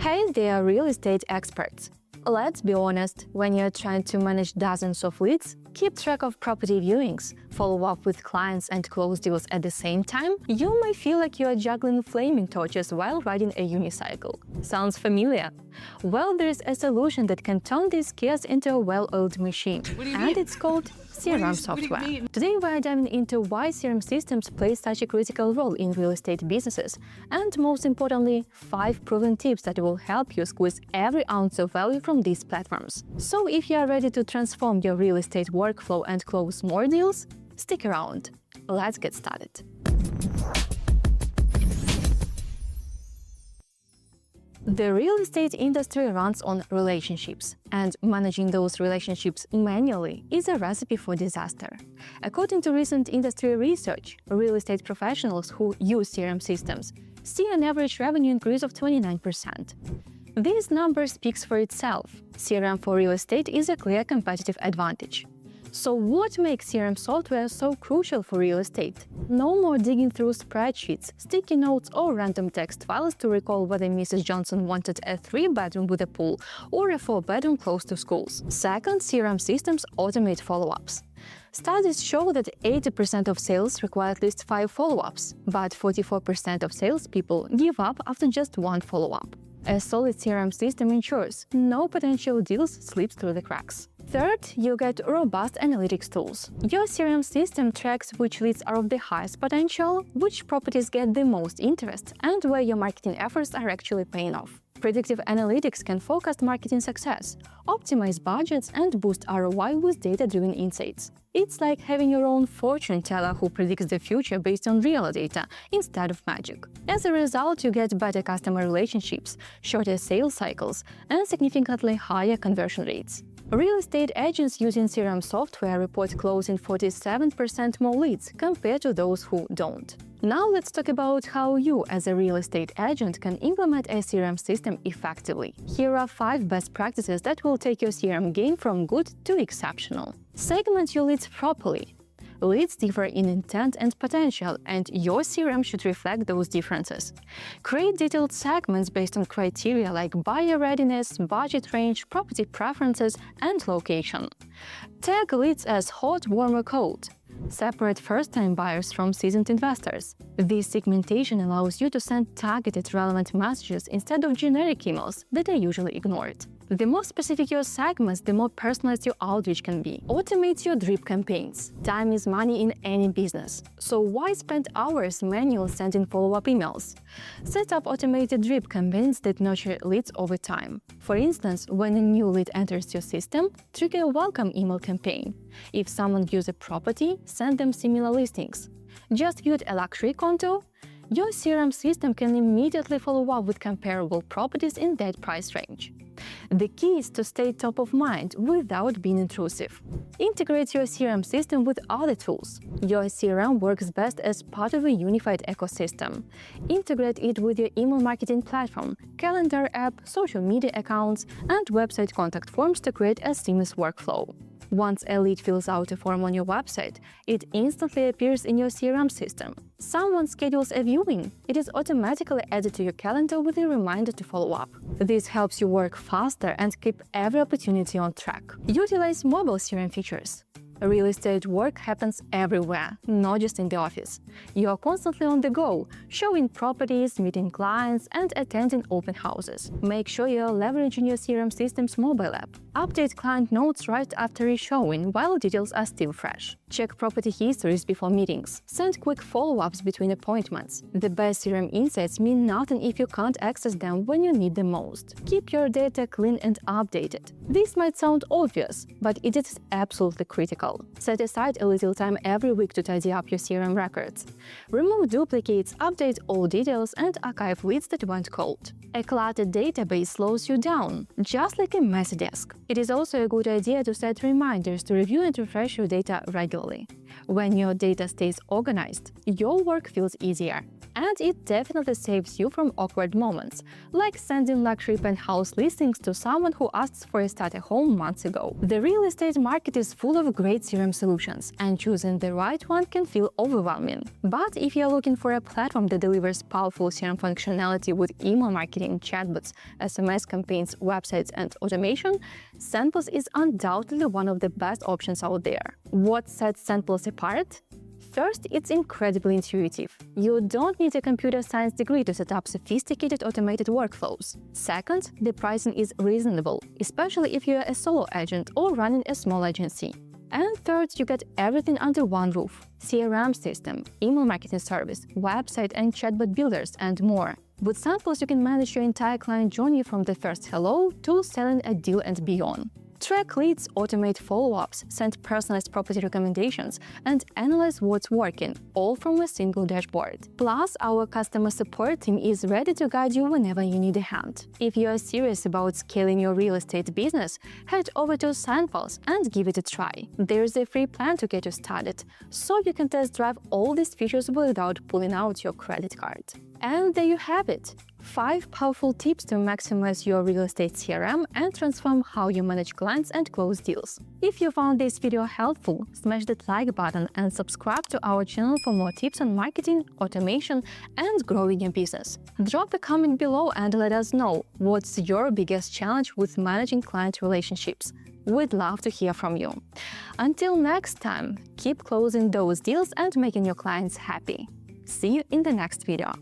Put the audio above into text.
Hey there, real estate experts! Let's be honest, when you're trying to manage dozens of leads, keep track of property viewings, follow up with clients and close deals at the same time, you may feel like you are juggling flaming torches while riding a unicycle. Sounds familiar? Well, there's a solution that can turn these gears into a well-oiled machine, and it's called CRM software. Today we are diving into why CRM systems play such a critical role in real estate businesses, and most importantly, 5 proven tips that will help you squeeze every ounce of value from these platforms. So if you are ready to transform your real estate workflow and close more deals, stick around. Let's get started. The real estate industry runs on relationships, and managing those relationships manually is a recipe for disaster. According to recent industry research, real estate professionals who use CRM systems see an average revenue increase of 29%. This number speaks for itself. CRM for real estate is a clear competitive advantage. So what makes CRM software so crucial for real estate? No more digging through spreadsheets, sticky notes or random text files to recall whether Mrs. Johnson wanted a 3-bedroom with a pool or a 4-bedroom close to schools. Second, CRM systems automate follow-ups. Studies show that 80% of sales require at least 5 follow-ups, but 44% of salespeople give up after just 1 follow-up. A solid CRM system ensures no potential deals slips through the cracks. Third, you get robust analytics tools. Your CRM system tracks which leads are of the highest potential, which properties get the most interest, and where your marketing efforts are actually paying off. Predictive analytics can forecast marketing success, optimize budgets, and boost ROI with data-driven insights. It's like having your own fortune teller who predicts the future based on real data instead of magic. As a result, you get better customer relationships, shorter sales cycles, and significantly higher conversion rates. Real estate agents using CRM software report closing 47% more leads compared to those who don't. Now let's talk about how you, as a real estate agent, can implement a CRM system effectively. Here are 5 best practices that will take your CRM game from good to exceptional. Segment your leads properly. Leads differ in intent and potential, and your CRM should reflect those differences. Create detailed segments based on criteria like buyer readiness, budget range, property preferences, and location. Tag leads as hot, warm, or cold. Separate first-time buyers from seasoned investors. This segmentation allows you to send targeted, relevant messages instead of generic emails that are usually ignored. The more specific your segments, the more personalized your outreach can be. Automate your drip campaigns. Time is money in any business. So why spend hours manually sending follow-up emails? Set up automated drip campaigns that nurture leads over time. For instance, when a new lead enters your system, trigger a welcome email campaign. If someone views a property, send them similar listings. Just viewed a luxury condo? Your CRM system can immediately follow up with comparable properties in that price range. The key is to stay top of mind without being intrusive. Integrate your CRM system with other tools. Your CRM works best as part of a unified ecosystem. Integrate it with your email marketing platform, calendar app, social media accounts, and website contact forms to create a seamless workflow. Once a lead fills out a form on your website, it instantly appears in your CRM system. Someone schedules a viewing, it is automatically added to your calendar with a reminder to follow up. This helps you work faster and keep every opportunity on track. Utilize mobile CRM features. Real estate work happens everywhere, not just in the office. You are constantly on the go, showing properties, meeting clients, and attending open houses. Make sure you are leveraging your CRM system's mobile app. Update client notes right after a showing while details are still fresh. Check property histories before meetings. Send quick follow-ups between appointments. The best CRM insights mean nothing if you can't access them when you need them most. Keep your data clean and updated. This might sound obvious, but it is absolutely critical. Set aside a little time every week to tidy up your CRM records. Remove duplicates, update all details, and archive leads that weren't called. A cluttered database slows you down, just like a messy desk. It is also a good idea to set reminders to review and refresh your data regularly. When your data stays organized, your work feels easier. And it definitely saves you from awkward moments, like sending luxury penthouse listings to someone who asked for a starter home months ago. The real estate market is full of great CRM solutions, and choosing the right one can feel overwhelming. But if you're looking for a platform that delivers powerful CRM functionality with email marketing, chatbots, SMS campaigns, websites, and automation, SendPulse is undoubtedly one of the best options out there. What sets SendPulse apart? First, it's incredibly intuitive. You don't need a computer science degree to set up sophisticated automated workflows. Second, the pricing is reasonable, especially if you're a solo agent or running a small agency. And third, you get everything under one roof: CRM system, email marketing service, website and chatbot builders, and more. With SendPulse, you can manage your entire client journey from the first hello to selling a deal and beyond. Track leads, automate follow-ups, send personalized property recommendations, and analyze what's working, all from a single dashboard. Plus, our customer support team is ready to guide you whenever you need a hand. If you are serious about scaling your real estate business, head over to SendPulse and give it a try. There's a free plan to get you started, so you can test drive all these features without pulling out your credit card. And there you have it. 5 powerful tips to maximize your real estate CRM and transform how you manage clients and close deals. If you found this video helpful, smash that like button and subscribe to our channel for more tips on marketing, automation, and growing your business. Drop a comment below and let us know what's your biggest challenge with managing client relationships. We'd love to hear from you. Until next time, keep closing those deals and making your clients happy. See you in the next video.